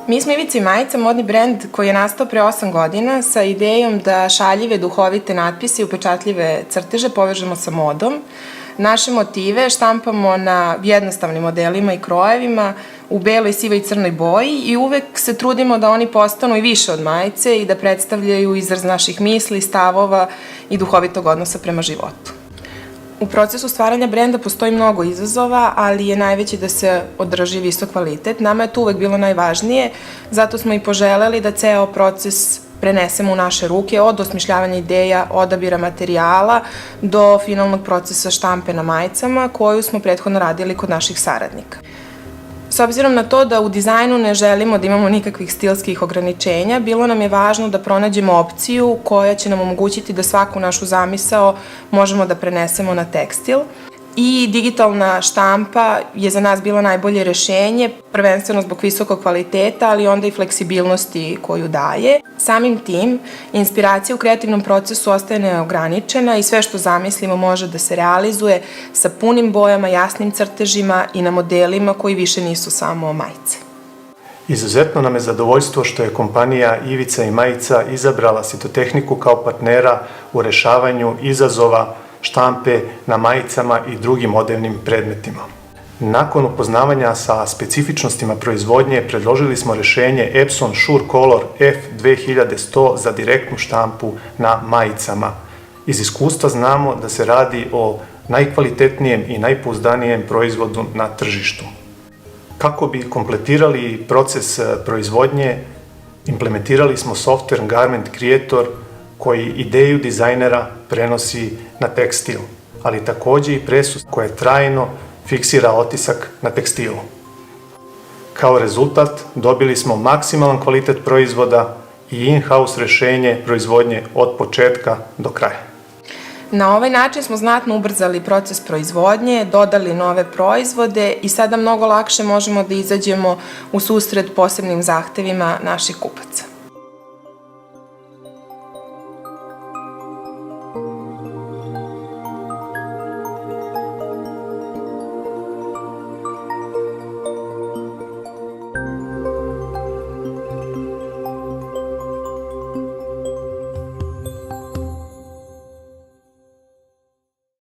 Mi smo Ivica i Majica, modni brend koji je nastao pre 8 godina sa idejom da šaljive, duhovite natpise i upečatljive crteže povežemo sa modom. Naše motive štampamo na jednostavnim modelima i krojevima u beloj, sivoj i crnoj boji i uvek se trudimo da oni postanu i više od majice i da predstavljaju izraz naših misli, stavova i duhovitog odnosa prema životu. U procesu stvaranja brenda postoji mnogo izazova, ali je najveći da se održi visok kvalitet. Nama je to uvek bilo najvažnije, zato smo i poželeli da ceo proces prenesemo u naše ruke, od osmišljavanja ideja, odabira materijala do finalnog procesa štampe na majicama, koju smo prethodno radili kod naših saradnika. S obzirom na to da u dizajnu ne želimo da imamo nikakvih stilskih ograničenja, bilo nam je važno da pronađemo opciju koja će nam omogućiti da svaku našu zamisao možemo da prenesemo na tekstil. I digitalna štampa je za nas bila najbolje rešenje, prvenstveno zbog visokog kvaliteta, ali onda i fleksibilnosti koju daje. Samim tim, inspiracija u kreativnom procesu ostaje neograničena i sve što zamislimo može da se realizuje sa punim bojama, jasnim crtežima i na modelima koji više nisu samo majice. Izuzetno nam je zadovoljstvo što je kompanija Ivica i Majica izabrala Sitotehniku kao partnera u rešavanju izazova štampe na majicama i drugim odevnim predmetima. Nakon upoznavanja sa specifičnostima proizvodnje, predložili smo rešenje Epson SureColor F2100 za direktnu štampu na majicama. Iz iskustva znamo da se radi o najkvalitetnijem i najpouzdanijem proizvodu na tržištu. Kako bi kompletirali proces proizvodnje, implementirali smo software Garment Creator koji ideju dizajnera prenosi na tekstil, ali takođe i presu koje trajno fiksira otisak na tekstilu. Kao rezultat dobili smo maksimalan kvalitet proizvoda i in-house rešenje proizvodnje od početka do kraja. Na ovaj način smo znatno ubrzali proces proizvodnje, dodali nove proizvode i sada mnogo lakše možemo da izađemo u susret posebnim zahtevima naših kupaca.